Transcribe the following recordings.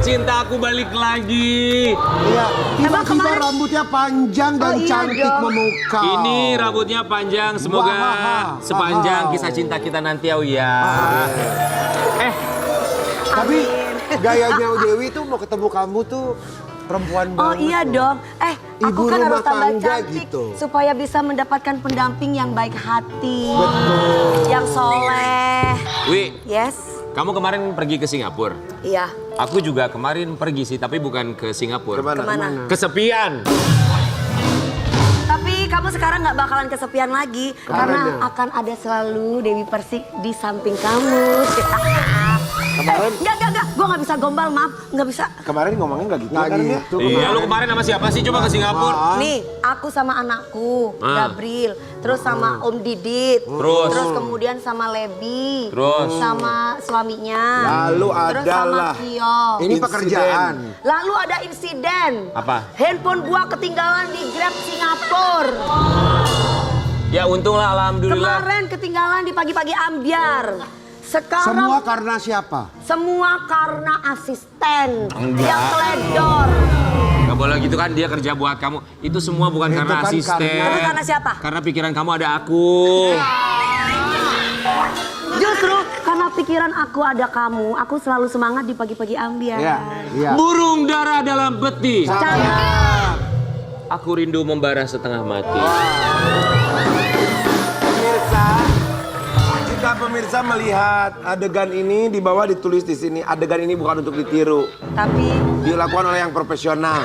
cintaku balik lagi. Iya, tiba-tiba rambutnya panjang dan cantik memukau. Ini rambutnya panjang, semoga sepanjang kisah cinta kita nanti ya. Tapi gayanya Dewi tuh mau ketemu kamu tuh perempuan banget. Oh iya dong. Aku Ibu kan rumah harus tambah tangga cantik gitu. supaya bisa mendapatkan pendamping yang baik hati. Betul. Yang soleh. Wi, Yes. kamu kemarin pergi ke Singapura. Iya. Aku juga kemarin pergi sih, tapi bukan ke Singapura. Kemana? Kesepian. Tapi kamu sekarang nggak bakalan kesepian lagi. Karena akan ada selalu Dewi Persik di samping kamu. Kemarin Enggak. Gue nggak bisa gombal, maaf. Nggak bisa. kemarin ngomongnya nggak gitu kan ya? Iya, lu kemarin sama siapa sih coba ke Singapura? Nih, aku sama anakku, Ah. Gabriel. Terus sama Om Didit. Terus? Kemudian sama Lebi. Terus? Sama suaminya. Lalu Terus sama adalah Tio. ini pekerjaan. Lalu ada insiden. Apa? Handphone gua ketinggalan di Grab Singapura. Ya untunglah, alhamdulillah. Kemarin ketinggalan di pagi-pagi ambiar. Semua Sekarang karena siapa? semua karena asisten Enggak. yang teledor. Gak boleh gitu kan, dia kerja buat kamu. Itu semua bukan Itu karena kan asisten. Tapi karena siapa? Karena pikiran kamu ada aku. Justru karena pikiran aku ada kamu, aku selalu semangat di pagi-pagi ambiar. Iya. Burung dara dalam peti. Cakep. Aku rindu membara setengah mati. Pemirsa, jika pemirsa melihat adegan ini di bawah ditulis di sini, adegan ini bukan untuk ditiru, Tapi dilakukan oleh yang profesional.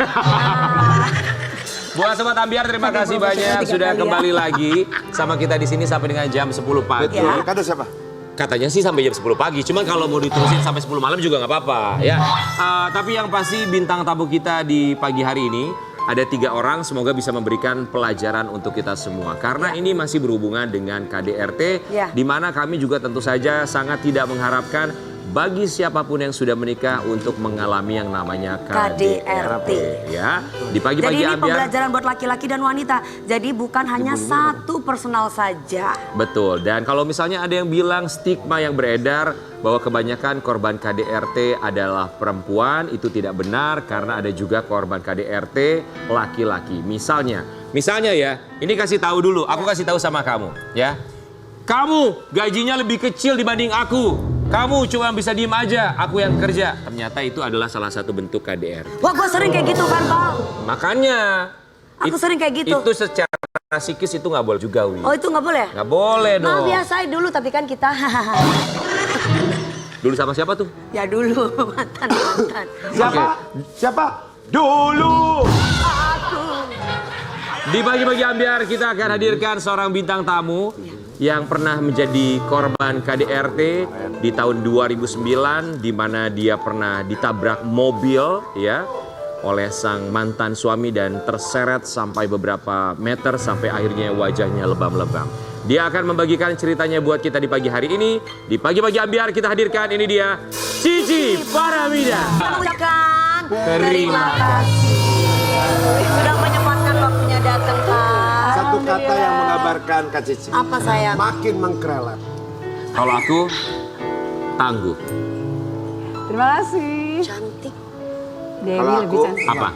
Buat Sobat Ambiar, terima kasih banyak sudah kembali lagi sama kita di sini sampai dengan jam 10 pagi. Betul. Kata siapa? Katanya sih sampai jam 10 pagi, cuman kalau mau diterusin sampai 10 malam juga nggak apa-apa ya. Tapi yang pasti bintang tamu kita di pagi hari ini ada 3 orang, semoga bisa memberikan pelajaran untuk kita semua. Karena ini masih berhubungan dengan KDRT, Ya. di mana kami juga tentu saja sangat tidak mengharapkan bagi siapapun yang sudah menikah untuk mengalami yang namanya KDRT. Ya, di jadi pagi-pagi ini Ambiar. pembelajaran buat laki-laki dan wanita. Jadi bukan hanya satu personal saja. Betul, dan kalau misalnya ada yang bilang stigma yang beredar bahwa kebanyakan korban KDRT adalah perempuan, itu tidak benar karena ada juga korban KDRT laki-laki. Misalnya ya, ini kasih tahu dulu, aku kasih tahu sama kamu ya. Kamu gajinya lebih kecil dibanding aku. Kamu cuma bisa diem aja, aku yang kerja. Ternyata itu adalah salah satu bentuk KDRT. Wah, gue sering kayak gitu kan, Bang. Makanya Aku sering kayak gitu. Itu secara psikis itu nggak boleh juga, Wi. Oh, itu nggak boleh? Nggak boleh Nah, dong. biasain dulu, tapi kan kita Dulu sama siapa tuh? ya dulu mantan. Siapa? Dulu. Di pagi-pagi Ambiar kita akan hadirkan seorang bintang tamu yang pernah menjadi korban KDRT di tahun 2009, di mana dia pernah ditabrak mobil ya oleh sang mantan suami dan terseret sampai beberapa meter sampai akhirnya wajahnya lebam-lebam. Dia akan membagikan ceritanya buat kita di pagi hari ini. Di pagi-pagi Ambiar kita hadirkan, ini dia Cici Paramida. Mengucapkan Terima kasih. Sudah menyempatkan waktunya datang, Kak. Satu kata yang mengabarkan Kak Cici. Apa sayang? Makin mengkrelet. Kalau aku tangguh. Terima kasih. Cantik. Dewi Kalau lebih aku, cantik. Apa?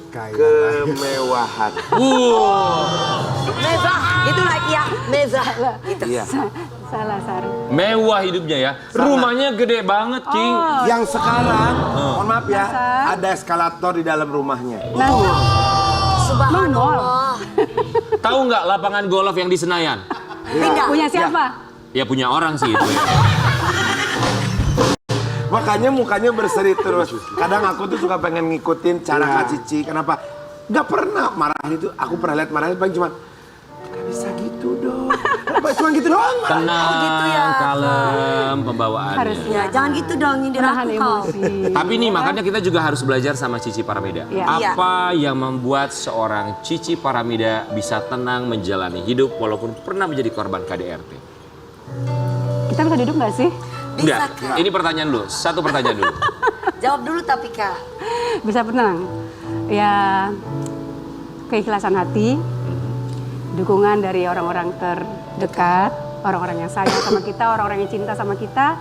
Kemewahan. Meza, itu like ya, Meza. Itu. Iya. Salah, Sari. Mewah hidupnya ya. Rumahnya gede banget, King. Yang sekarang, mohon maaf ya, ada eskalator di dalam rumahnya. Nah, Subhanallah. Tahu nggak lapangan golf yang di Senayan? Pindah. punya siapa? Ya punya orang sih itu. Ya. Makanya mukanya berseri terus. Kadang aku tuh suka pengen ngikutin cara Kak Cici. Kenapa? Gak pernah marah itu. Aku pernah lihat marahnya paling cuma gak bisa gitu dong. Kenapa cuma gitu doang? Tenang, gitu ya. kalem pembawaannya. Harus Ya, jangan gitu dong nyindir Menahan aku kau. emosi. Tapi nih makanya kita juga harus belajar sama Cici Paramida. Iya. Apa yang membuat seorang Cici Paramida bisa tenang menjalani hidup walaupun pernah menjadi korban KDRT? Kita bisa duduk nggak sih? Bisa, Enggak, Kak. ini pertanyaan dulu. Satu pertanyaan dulu. Jawab dulu tapi, Kak. Bisa tenang. Ya, keikhlasan hati, dukungan dari orang-orang terdekat, orang-orang yang sayang sama kita, orang-orang yang cinta sama kita,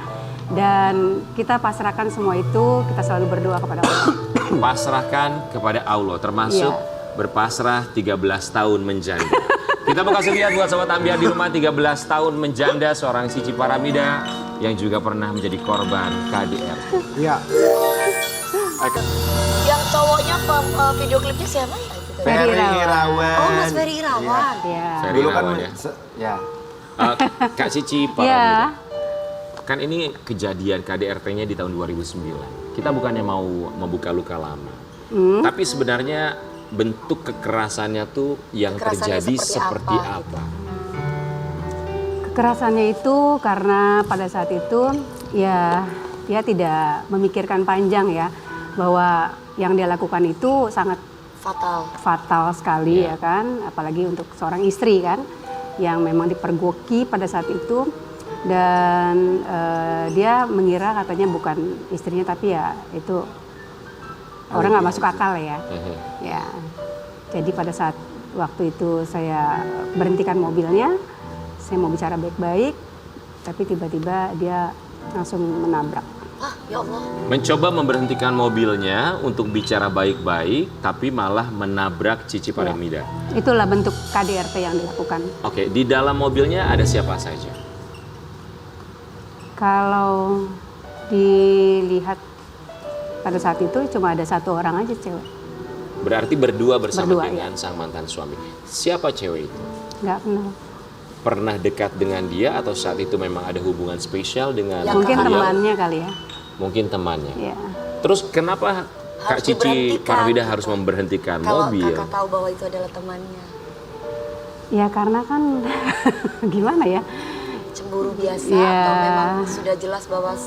Dan kita pasrahkan semua itu, kita selalu berdoa kepada Allah. Pasrahkan kepada Allah, termasuk berpasrah 13 tahun menjanda. Kita mau kasih lihat buat sobat Ambiar di rumah, 13 tahun menjanda seorang Cici Paramida yang juga pernah menjadi korban KDRT. Iya. Yang cowoknya video klipnya siapa ya? Ferry Irawan. Oh, Mas Ferry Irawan. Ya. Ferry Dulu kan Irawan ya. ya. Kak Cici Ya. Paramida. Kan ini kejadian KDRT-nya di tahun 2009. Kita bukannya mau membuka luka lama. Tapi sebenarnya bentuk kekerasannya tuh yang Kekerasannya terjadi seperti seperti apa, apa? Kekerasannya itu karena pada saat itu ya dia tidak memikirkan panjang ya, bahwa yang dia lakukan itu sangat fatal sekali ya kan, apalagi untuk seorang istri kan yang memang dipergoki pada saat itu. Dan dia mengira katanya bukan istrinya, tapi ya itu orang nggak masuk akal ya. Ya, jadi pada saat waktu itu saya berhentikan mobilnya, saya mau bicara baik-baik, tapi tiba-tiba dia langsung menabrak. Ah, ya Allah. Mencoba memberhentikan mobilnya untuk bicara baik-baik, tapi malah menabrak Cici Paramida. Itulah bentuk KDRT yang dilakukan. Oke, di dalam mobilnya ada siapa saja? Kalau dilihat pada saat itu cuma ada satu orang aja cewek, Berarti berdua bersama Berdua, dengan sang mantan suami. Siapa cewek itu? nggak kenal. Pernah dekat dengan dia atau saat itu memang ada hubungan spesial dengan Ya, Mungkin dia? temannya kali ya. Mungkin temannya. Ya. Terus kenapa Kak Harus Cici diberhentikan. Paramida harus memberhentikan Kalau mobil? kakak tahu bahwa itu adalah temannya. Ya karena kan gimana ya? Cemburu biasa Ya. atau memang sudah jelas bahwa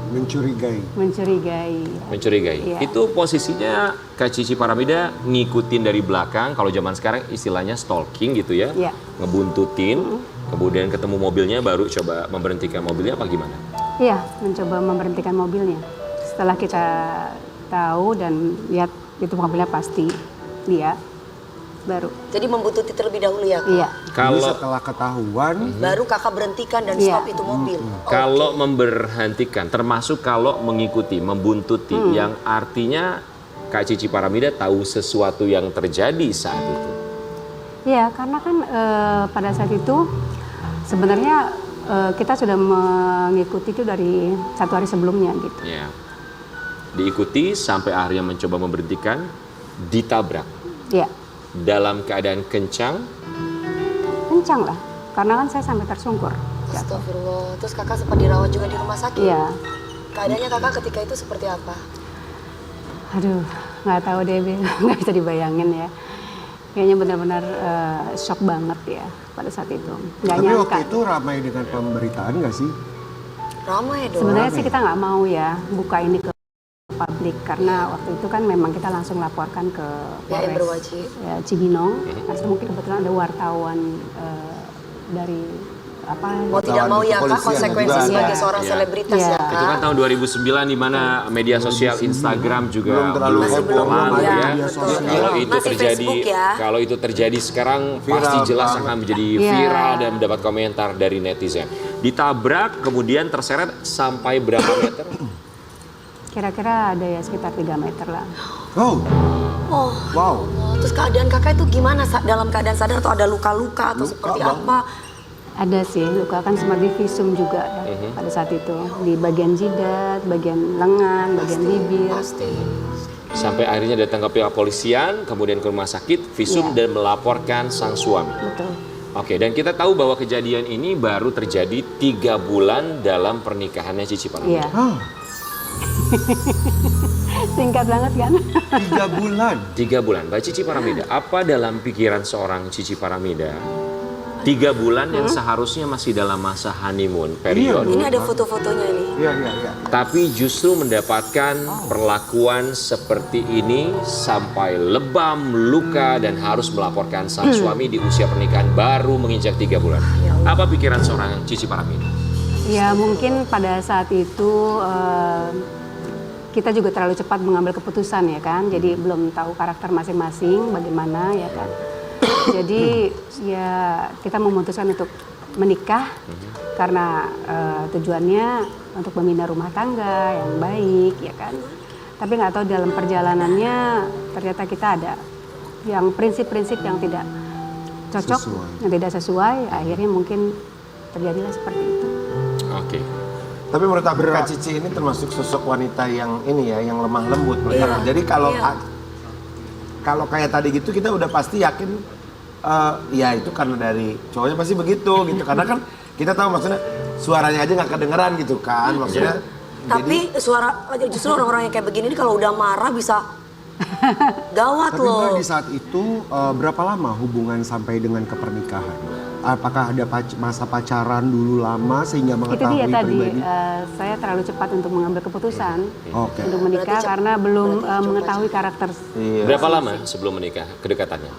Mencurigai. Mencurigai. Mencurigai. Iya. Itu posisinya Kak Cici Paramida ngikutin dari belakang, kalau zaman sekarang istilahnya stalking gitu ya. Iya. Ngebuntutin, kemudian ketemu mobilnya baru coba memberhentikan mobilnya apa gimana? Iya, mencoba memberhentikan mobilnya. Setelah kita tahu dan lihat itu mobilnya pasti dia, baru. jadi membuntuti terlebih dahulu ya, Kak? Iya. Jadi Kalau setelah ketahuan, Baru kakak berhentikan dan Iya. stop itu mobil. Kalau memberhentikan, termasuk kalau mengikuti, membuntuti, yang artinya Kak Cici Paramida tahu sesuatu yang terjadi saat itu. Iya, karena kan pada saat itu sebenarnya kita sudah mengikuti itu dari 1 hari sebelumnya gitu. Ya. Diikuti sampai akhirnya mencoba memberhentikan, ditabrak. Iya, Dalam keadaan kencang, kencang lah. Karena kan saya sampai tersungkur. Astagfirullah. Terus kakak sempat dirawat juga di rumah sakit. Iya. Keadaannya kakak ketika itu seperti apa? Aduh, nggak tahu deh, nggak bisa dibayangin ya. Kayaknya benar-benar shock banget ya pada saat itu. Nggak tapi nyangka. waktu itu ramai dengan pemberitaan nggak sih? Ramai dong. Sebenarnya sih kita nggak mau ya buka ini ke publik, karena waktu itu kan memang kita langsung laporkan ke Ya, yang Polres berwajib. Cibinong. Karena mungkin kebetulan ada wartawan dari apa? Mau tidak mau ya kak, kepolisian konsekuensi juga. sebagai Iya. seorang Iya. selebritas Iya. ya kak. itu kan tahun 2009 di mana media sosial Instagram juga Belum terlalu Masih heboh, belum lalu ya, ya. media betul. sosial. Kalau itu Masih terjadi, Facebook ya. kalau itu terjadi sekarang Viral pasti jelas banget. akan menjadi Iya. viral dan mendapat komentar dari netizen. Ditabrak, kemudian terseret sampai berapa meter? Kira-kira ada ya sekitar 3 meter lah. Oh, Oh, wow. terus keadaan kakak itu gimana? Dalam keadaan sadar atau ada luka-luka atau Luka, seperti Bang. apa? Ada sih, luka kan sempat di visum juga ya pada saat itu. Di bagian jidat, bagian lengan, bagian bibir. Pasti. Sampai akhirnya datang ke pihak polisian, kemudian ke rumah sakit, visum Iya. dan melaporkan sang suami. Betul. Oke, dan kita tahu bahwa kejadian ini baru terjadi 3 bulan dalam pernikahannya Cici Paramida. Iya. Hah, Singkat banget kan? 3 bulan. 3 bulan. Mbak Cici Paramida, apa dalam pikiran seorang Cici Paramida 3 bulan yang seharusnya masih dalam masa honeymoon period, Ini ada foto-fotonya ini. Iya, iya, iya. tapi justru mendapatkan perlakuan seperti ini sampai lebam, luka, dan harus melaporkan sang suami di usia pernikahan baru menginjak 3 bulan. Apa pikiran seorang Cici Paramida? Ya mungkin pada saat itu kita juga terlalu cepat mengambil keputusan ya kan. Jadi belum tahu karakter masing-masing bagaimana ya kan. Jadi ya kita memutuskan untuk menikah karena tujuannya untuk membina rumah tangga yang baik, ya kan. Tapi nggak tahu dalam perjalanannya ternyata kita ada yang prinsip-prinsip yang tidak cocok, yang tidak sesuai, akhirnya mungkin terjadilah seperti itu. Oke. Tapi menurut aku Kak Cici ini termasuk sosok wanita yang ini ya, yang lemah lembut. Jadi kalau kayak tadi gitu kita udah pasti yakin ya itu karena dari cowoknya pasti begitu gitu. Karena kan kita tahu maksudnya suaranya aja nggak kedengeran gitu kan maksudnya. Tapi justru orang-orang yang kayak begini nih kalau udah marah bisa gawat Tapi loh. Mbak, di saat itu berapa lama hubungan sampai dengan ke pernikahan? Apakah ada masa pacaran dulu lama sehingga Itu mengetahui dia tadi, pribadi? saya terlalu cepat untuk mengambil keputusan Oke. untuk menikah karena belum mengetahui karakter. Berapa lama sebelum menikah kedekatannya?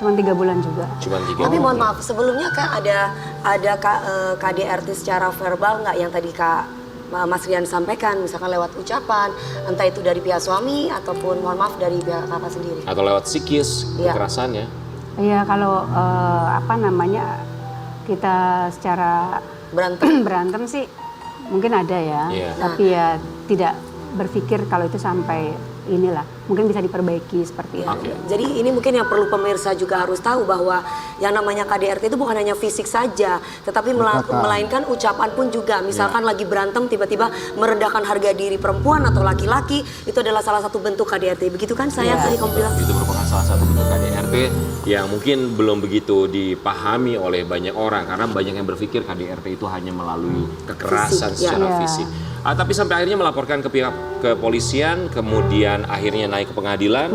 Cuma 3 bulan juga. Cuma 3 Tapi bulan. mohon maaf, sebelumnya kan ada KDRT secara verbal nggak yang tadi Mas Rian sampaikan, misalkan lewat ucapan, entah itu dari pihak suami ataupun mohon maaf dari pihak kakak sendiri. Atau lewat psikis, Iya. kekerasannya. Iya, kalau kita secara berantem sih mungkin ada ya, Iya. tapi ya tidak berpikir kalau itu sampai inilah, mungkin bisa diperbaiki seperti itu. Oke. Jadi ini mungkin yang perlu pemirsa juga harus tahu bahwa yang namanya KDRT itu bukan hanya fisik saja, tetapi melainkan ucapan pun juga. Misalkan lagi berantem tiba-tiba merendahkan harga diri perempuan atau laki-laki, itu adalah salah satu bentuk KDRT. Begitu kan sayang tadi kamu bilang? Itu merupakan salah satu bentuk KDRT yang mungkin belum begitu dipahami oleh banyak orang karena banyak yang berpikir KDRT itu hanya melalui kekerasan Fisik, ya. secara Iya. fisik. Tapi sampai akhirnya melaporkan ke pihak kepolisian, kemudian akhirnya naik ke pengadilan,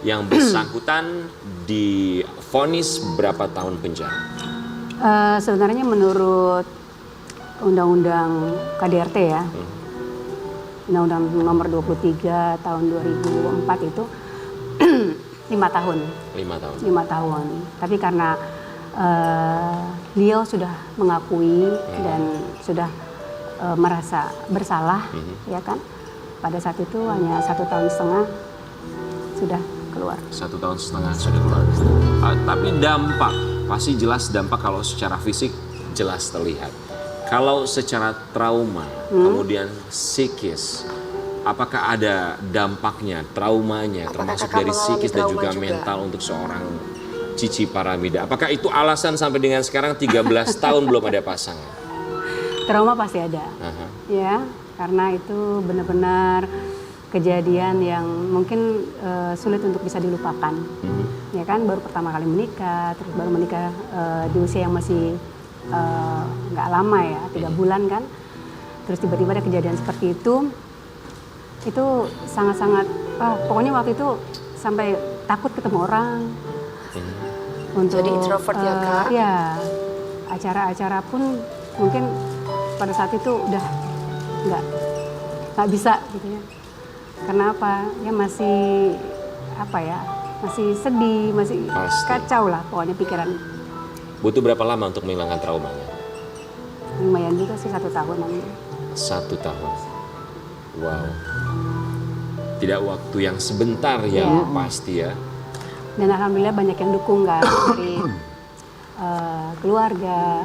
yang bersangkutan divonis berapa tahun penjara? Sebenarnya menurut Undang-Undang KDRT ya, Undang-Undang nomor 23 tahun 2004 itu 5 tahun. 5 tahun. 5 tahun. Tapi karena beliau sudah mengakui dan sudah merasa bersalah, ya kan? Pada saat itu hanya 1,5 tahun sudah keluar. 1,5 tahun sudah keluar. Tapi dampak, pasti jelas dampak kalau secara fisik jelas terlihat. Kalau secara trauma, kemudian psikis, apakah ada dampaknya, traumanya, termasuk kakak dari mengalami psikis dan trauma juga juga? mental untuk seorang Cici Paramida? Apakah itu alasan sampai dengan sekarang 13 tahun belum ada pasangan? Trauma pasti ada, Aha. ya, karena itu benar-benar kejadian yang mungkin sulit untuk bisa dilupakan, ya kan? Baru pertama kali menikah, terus baru menikah di usia yang masih nggak lama ya, 3 bulan kan, terus tiba-tiba ada kejadian seperti itu sangat-sangat, pokoknya waktu itu sampai takut ketemu orang. Untuk, Jadi introvert ya, Kak? Ya, acara-acara pun mungkin pada saat itu udah nggak bisa gitu ya. Karena apa? Ya masih masih sedih, masih Pasti. kacau lah pokoknya pikiran. Butuh berapa lama untuk menghilangkan traumanya? Lumayan juga sih 1 tahun namanya. 1 tahun. Wow. Tidak waktu yang sebentar yang pasti ya. Dan alhamdulillah banyak yang dukung kan dari keluarga,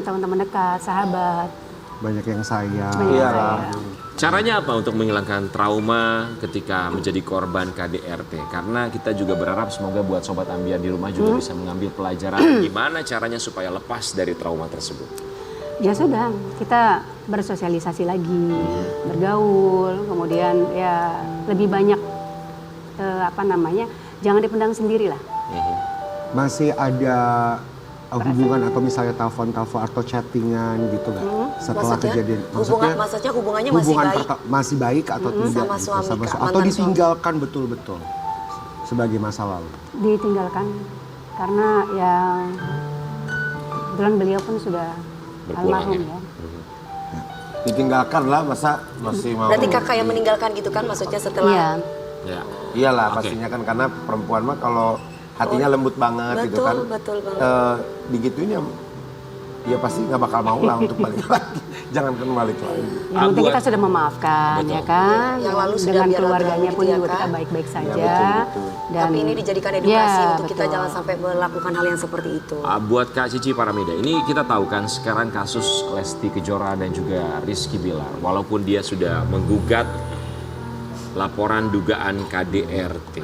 teman-teman dekat, sahabat. Banyak yang sayang. Banyak yang Iyalah. saya- Caranya apa untuk menghilangkan trauma ketika menjadi korban KDRT? Karena kita juga berharap semoga buat Sobat Ambiar di rumah juga bisa mengambil pelajaran gimana caranya supaya lepas dari trauma tersebut. Ya sudah, kita bersosialisasi lagi, bergaul, kemudian ya lebih banyak jangan dipendam sendiri lah. Masih ada hubungan atau misalnya telepon atau chattingan gitu nggak setelah Maksudnya? kejadian? Maksudnya hubungannya masih hubungan baik? masih baik atau tidak? sama gitu, suami, Kak, atau mantan ditinggalkan betul-betul sebagai masa lalu? Ditinggalkan karena yang kebetulan beliau pun sudah Berpulang almarhum ya. ya. Ditinggalkan lah, masa masih mau. Berarti kakak yang meninggalkan gitu kan maksudnya setelah Iya. Ya. Iyalah Oke. pastinya kan karena perempuan mah kalau hatinya lembut banget gitu kan. betul banget. Digituin ya pasti nggak bakal mau lah untuk balik lagi. Jangan balik lagi. Yang penting kita sudah memaafkan, ya kan? Yang lalu sudah dengan biar keluarganya lalu pun gitu ya, juga kita Kak? baik-baik saja. betul. Dan Tapi ini dijadikan edukasi Ya, untuk kita betul. jangan sampai melakukan hal yang seperti itu. Buat Kak Cici Paramida, ini kita tahu kan sekarang kasus Lesti Kejora dan juga Rizky Bilar, walaupun dia sudah menggugat laporan dugaan KDRT.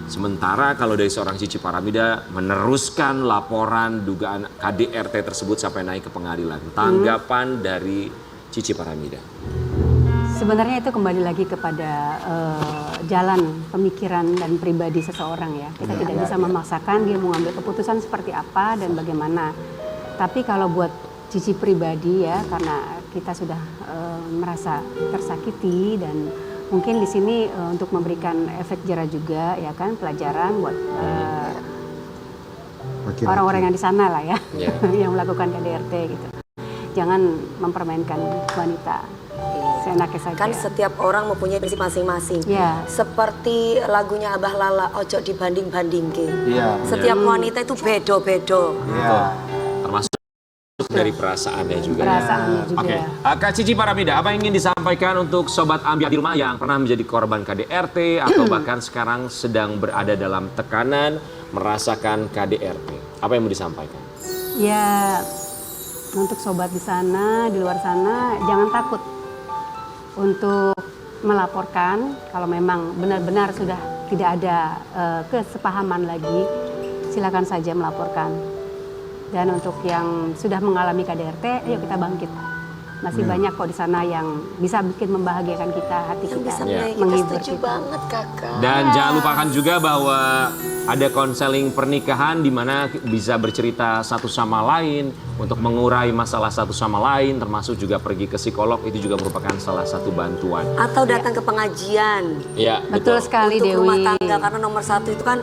Sementara kalau dari seorang Cici Paramida meneruskan laporan dugaan KDRT tersebut sampai naik ke pengadilan. Tanggapan dari Cici Paramida. sebenarnya itu kembali lagi kepada jalan pemikiran dan pribadi seseorang ya. Kita tidak bisa memaksakan dia mengambil keputusan seperti apa dan bagaimana. Tapi kalau buat Cici pribadi ya, karena kita sudah merasa tersakiti dan mungkin di sini untuk memberikan efek jera juga ya kan, pelajaran buat orang-orang yang di sana lah ya, yang melakukan KDRT gitu. Jangan mempermainkan wanita seenaknya saja. Kan setiap orang mempunyai prinsip masing-masing. Ya. Seperti lagunya Abah Lala, ojo dibanding-bandingke. Iya. Setiap wanita itu bedo-bedo. Iya. Termasuk dari perasaannya juga. Perasaannya juga. Oke, Kak Cici Paramida, apa yang ingin disampaikan untuk sobat ambiar di rumah yang pernah menjadi korban KDRT atau bahkan sekarang sedang berada dalam tekanan merasakan KDRT? Apa yang mau disampaikan? Ya, untuk sobat di sana, di luar sana, jangan takut untuk melaporkan. Kalau memang benar-benar sudah tidak ada kesepahaman lagi, silakan saja melaporkan. Dan untuk yang sudah mengalami KDRT, ayo kita bangkit. Masih banyak kok di sana yang bisa bikin membahagiakan kita, hati Yang kita, bisa kita menghibur setuju kita. banget kakak. Dan jangan lupakan juga bahwa ada konseling pernikahan di mana bisa bercerita satu sama lain untuk mengurai masalah satu sama lain, termasuk juga pergi ke psikolog, itu juga merupakan salah satu bantuan. Atau datang ke pengajian. Ya, Betul sekali Untuk Dewi. rumah tangga, karena nomor satu itu kan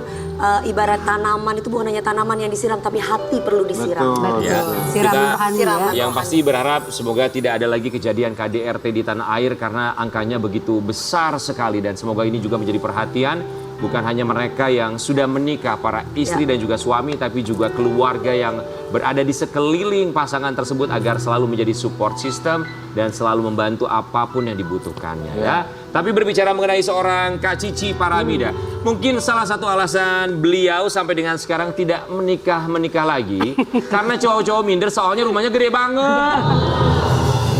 ibarat tanaman, itu bukan hanya tanaman yang disiram, tapi hati perlu disiram. Betul. Ya. Siram Kita- rohani Siraman. ya. Yang pasti berharap semoga tidak ada lagi kejadian KDRT di tanah air karena angkanya begitu besar sekali, dan semoga ini juga menjadi perhatian bukan hanya mereka yang sudah menikah, para istri dan juga suami, tapi juga keluarga yang berada di sekeliling pasangan tersebut agar selalu menjadi support system dan selalu membantu apapun yang dibutuhkannya ya. Tapi berbicara mengenai seorang Kak Cici Paramida, mungkin salah satu alasan beliau sampai dengan sekarang tidak menikah lagi karena cowok-cowok minder, soalnya rumahnya gede banget.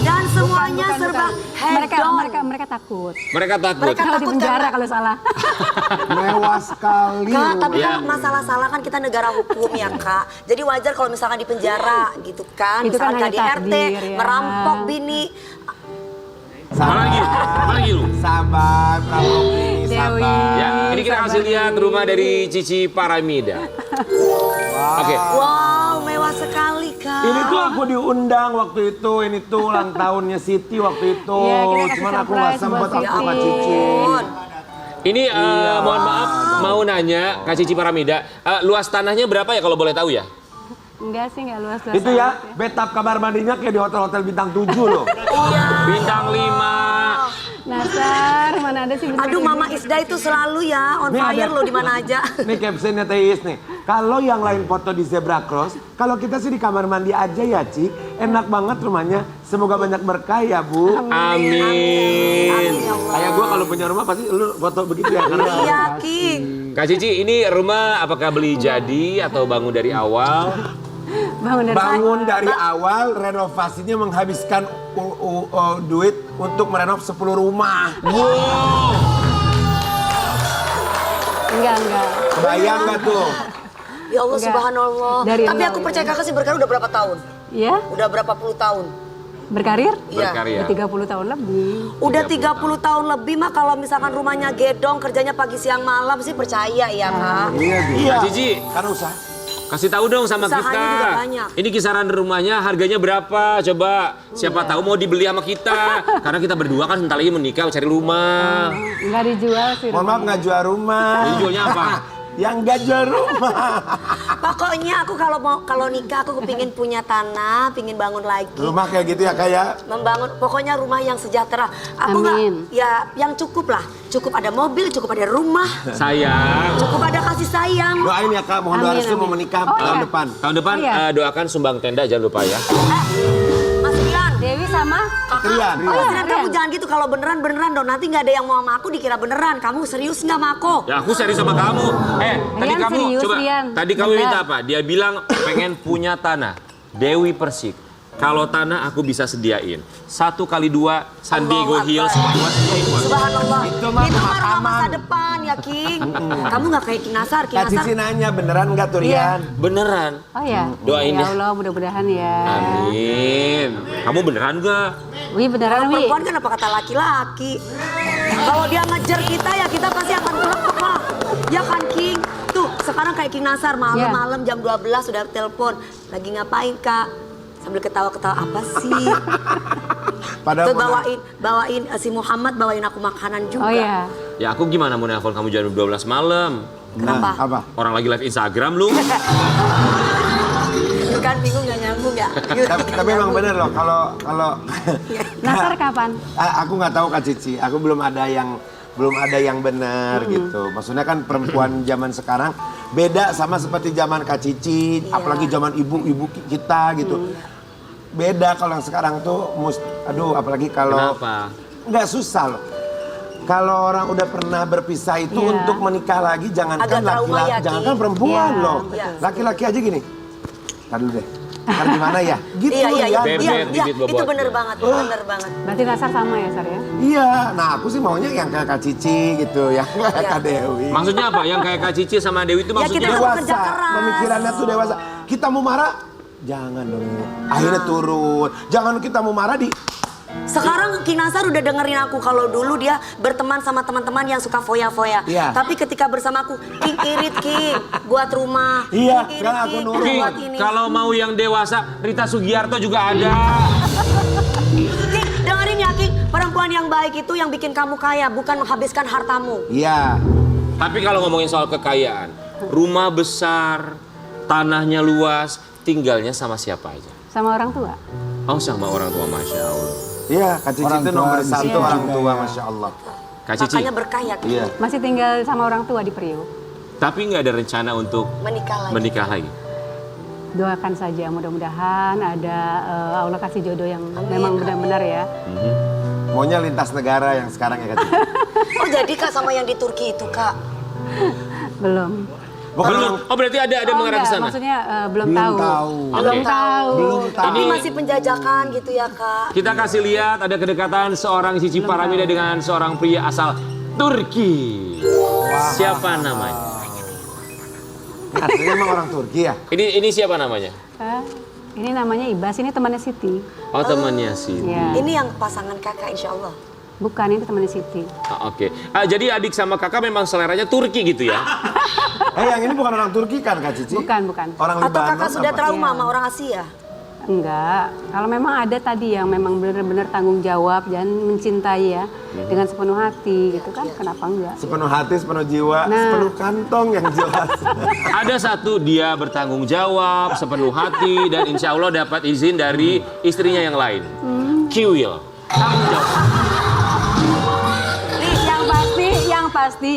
Dan semuanya serba hedon. Mereka takut. Mereka takut. Mereka Kalau di takut penjara karena- kalau salah. Mewah sekali. Kak, tapi Ya. kan masalah salah kan kita negara hukum ya kak. Jadi wajar kalau misalkan di penjara gitu kan. Itu kan Misalkan hanya KDRT, takdir, ya. merampok bini. Apa lagi lu? Sabar, Prabowo, Dewi. sabar. Ya, ini kita kasih lihat rumah dari Cici Paramida. Oke. Wow, mewah sekali kak. Ini tuh aku diundang waktu itu, ini tuh ulang tahunnya Siti waktu itu. Iya, kita kasih Cuman aku nggak surprise sempet, buat aku sama Siti. Cici. Ini mohon maaf mau nanya Kak Cici Paramida, luas tanahnya berapa ya kalau boleh tahu ya? Enggak sih, enggak luas. Itu ya, bathtub kamar mandinya kayak di hotel-hotel bintang 7 loh. Bintang 5. Nasar, mana ada sih. Aduh Mama Isda itu selalu ya on Nih fire ada- loh di mana aja. Nih captionnya Teis nih. Kalau yang lain foto di zebra cross, kalau kita sih di kamar mandi aja ya Ci. Enak banget rumahnya. Semoga banyak berkah ya Bu. Amin. Ya Allah. Kayak gue kalau punya rumah pasti lu foto begitu ya. Karena Iya Ki. Kak Cici, ini rumah apakah beli jadi atau bangun dari awal? Bangun dari awal renovasinya menghabiskan duit untuk merenov 10 rumah. Enggak. Bayang gak tuh? Ya Allah Enggak. subhanallah. Dari Tapi nol, aku ya. percaya kakak sih berkarya udah berapa tahun? Ya, Udah berapa puluh tahun? berkarir? Iya. Berkarya. 30 tahun lebih. Udah 30 tahun lebih mah kalau misalkan rumahnya gedong kerjanya pagi siang malam sih percaya ya kak. Iya. Kak Cici, Kan usah. kasih tahu dong sama Usahanya kita. juga banyak. Ini kisaran rumahnya harganya berapa? Coba siapa tahu mau dibeli sama kita. Karena kita berdua kan sebentar lagi menikah cari rumah. Enggak dijual sih. Mohon maaf nggak jual rumah. Jadi jualnya apa? Yang nggak jual rumah. Pokoknya aku kalau nikah aku kepingin punya tanah, pingin bangun lagi. Rumah kayak gitu ya kayak. Membangun pokoknya rumah yang sejahtera. Aku nggak Amin. ya yang cukup lah. cukup ada mobil, cukup ada rumah, Sayang. cukup ada kasih sayang. Doain ya Kak, mohon doa Amin, restu mau amin. menikah Oh, tahun iya. depan. Tahun depan Oh, iya. doakan sumbang tenda jangan lupa ya. Mas Rian, Dewi sama Rian, Mas Rian. Rian, kamu jangan gitu, kalau beneran dong, nanti nggak ada yang mau sama aku dikira beneran. Kamu serius nggak sama aku? Ya aku serius sama kamu. Tadi Rian kamu serius, coba. Rian. Tadi kamu Bener. minta apa? Dia bilang pengen punya tanah. Dewi Persik. Kalau tanah aku bisa sediain. 1 kali 2 San Diego Allahu Hills. Akbar. Gua sediain. Subhanallah. Itu mah rumah pemakaman. masa depan ya, King. Kamu nggak kayak King Nasar, King Kak Nasar. Cici nanya beneran nggak tuh Iya. Rian? Beneran. Oh ya. Doain Ya ya. Allah, mudah-mudahan ya. Amin. Kamu beneran gak? Wi beneran Wi. Perempuan kan apa kata laki-laki. Kalau dia ngejar kita ya kita pasti akan kelepek lah. Ya kan King? Tuh sekarang kayak King Nasar malam-malam jam 12 sudah telepon. Lagi ngapain Kak? Sambil ketawa-ketawa apa sih? Padahal Tuh bawain si Muhammad bawain aku makanan juga. Oh ya. Ya aku gimana mau nelfon kamu jam 12 malam? Kenapa? Nah, apa? Orang lagi live Instagram lu. Kan bingung gak nyambung ya? Tapi emang bener loh kalau Nasar kapan? Aku nggak tahu Kak Cici, aku belum ada yang benar gitu. Maksudnya kan perempuan zaman sekarang beda sama seperti zaman Kak Cici, apalagi zaman ibu-ibu kita gitu. Beda kalau yang sekarang tuh, aduh apalagi kalau Kenapa? nggak susah loh. Kalau orang udah pernah berpisah itu Iya. untuk menikah lagi jangankan Agak trauma laki-laki, ya, Ki. jangankan perempuan Iya, loh. betul. Laki-laki aja gini. Ntar dulu deh. Ntar gimana ya? Gitu Iya, ya. Bebet, bibit, itu bobot. bener banget, bener banget. Berarti Nasar sama ya Sar ya? Iya, nah aku sih maunya yang kayak Kak Cici gitu, yang kayak Iya. Kak Dewi. Maksudnya apa? Yang kayak Kak Cici sama Dewi itu Ya, maksudnya? kita Dewasa, kerja keras. pemikirannya tuh dewasa. Kita mau marah, jangan dong. Akhirnya turun. Jangan kita mau marah di. Sekarang King Nasar udah dengerin aku. Kalau dulu dia berteman sama teman-teman yang suka foya-foya. Iya. Tapi ketika bersama aku, King irit King, buat rumah. Iya, King irit sekarang aku King, nurut. King, buat ini. kalau mau yang dewasa, Rita Sugiarto juga ada. King, dengerin ya King, perempuan yang baik itu yang bikin kamu kaya, bukan menghabiskan hartamu. Iya. Tapi kalau ngomongin soal kekayaan, rumah besar, tanahnya luas, tinggalnya sama siapa aja? Sama orang tua. Oh sama orang tua, Masya Allah. Iya, Kak Cici Orang itu tua nomor di 1 situ orang juga tua, ya. Masya Allah. Kak Cici, Makanya berkah ya King. Iya. Masih tinggal sama orang tua di Priok. tapi nggak ada rencana untuk Menikah lagi. menikah lagi? Doakan saja mudah-mudahan ada Allah kasih jodoh yang memang benar-benar ya. Maunya lintas negara yang sekarang ya Kak Cici. Oh jadi Kak sama yang di Turki itu Kak. Belum. Bukan Belum. orang Oh berarti ada mengarah ke enggak, sana. maksudnya belum Belum tahu. tahu. Belum Oke. tahu. Belum tahu. Tapi Ini- masih penjajakan gitu ya Kak. Kita kasih lihat ada kedekatan seorang Cici Paramida dengan seorang pria asal Turki. Siapa namanya? artinya emang orang Turki ya. Ini siapa namanya? Ini namanya Ibas, ini temannya Siti. Oh temannya sih. Ya. Ini yang pasangan kakak insya Allah. Bukan, ini temannya Siti. Oke. Jadi adik sama kakak memang seleranya Turki gitu ya? Yang ini bukan orang Turki kan Kak Cici? Bukan, bukan. Orang Atau Libanon kakak sudah apa? trauma Iya. sama orang Asia? Enggak. Kalau memang ada tadi yang memang benar-benar tanggung jawab dan mencintai ya dengan sepenuh hati gitu kan, kenapa enggak? Sepenuh hati, sepenuh jiwa, Nah. sepenuh kantong yang jelas. Ada satu dia bertanggung jawab sepenuh hati dan insya Allah dapat izin dari istrinya yang lain. Kiwil. Tanggung jawab.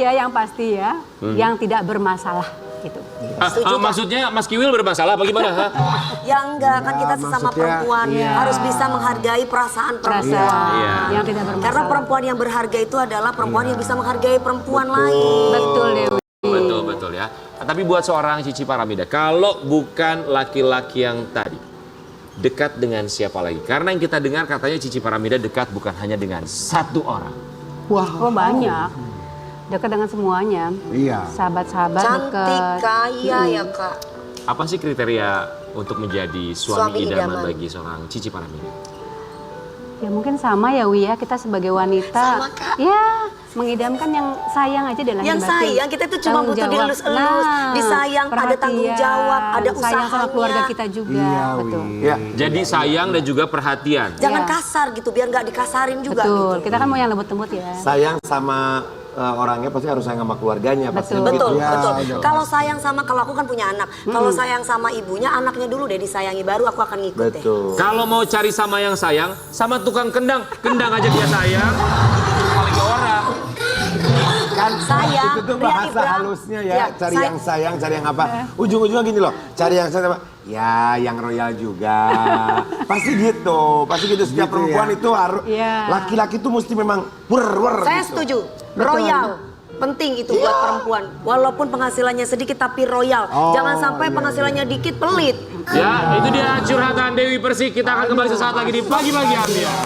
Yang pasti ya, yang tidak bermasalah gitu. Setuju, Kak. Maksudnya Mas Kiwil bermasalah bagaimana? Ha? Ya enggak, kan kita sesama maksudnya, perempuan iya. harus bisa menghargai perasaan perempuan. Perasaan Iya. yang tidak bermasalah. Karena perempuan yang berharga itu adalah perempuan yang bisa menghargai perempuan lain. Betul Dewi. Betul ya. Tapi buat seorang Cici Paramida, kalau bukan laki-laki yang tadi, dekat dengan siapa lagi? Karena yang kita dengar katanya Cici Paramida dekat bukan hanya dengan satu orang. Oh banyak. Dekat dengan semuanya. Iya. Sahabat-sahabat Cantik, dekat. kaya ya Kak. Apa sih kriteria untuk menjadi suami Suami idaman idaman. bagi seorang Cici Paramida? Ya mungkin sama ya Wi ya, kita sebagai wanita. Sama, Kak. Ya, mengidamkan yang sayang aja dan lahir Yang batin. sayang, kita tuh cuma Tanggung butuh jawab. dilus-elus, disayang, ada tanggung perhatian, jawab, ada sayang sama usahanya. keluarga kita juga, Iya, betul. Wi. Ya. Jadi sayang dan juga perhatian. Jangan Iya. kasar gitu, biar nggak dikasarin juga Betul, gitu. kita kan mau yang lembut-lembut ya. Sayang sama orangnya pasti harus sayang sama keluarganya. Pasti Betul. Betul, Ya, betul. udah. Kalau sayang sama, kalau aku kan punya anak. Kalau sayang sama ibunya, anaknya dulu deh disayangi, baru aku akan ngikut deh. Betul. Kalau mau cari sama yang sayang, sama tukang kendang, kendang aja dia sayang, paling ke orang. kan? Sayang, Itu tuh lihat bahasa Ibram. halusnya ya, Ya, cari yang sayang, cari yang apa. Ujung-ujungnya gini loh, cari yang sayang apa? Ya, yang royal juga. Pasti gitu, setiap Gitu perempuan ya. itu harus, Iya. laki-laki tuh mesti memang wer Saya gitu. setuju. Royal. Penting itu buat perempuan. Walaupun penghasilannya sedikit tapi royal. Jangan sampai penghasilannya dikit pelit. Ya, itu dia curhatan Dewi Persik. Kita akan kembali sesaat lagi di Pagi-Pagi Ambiar.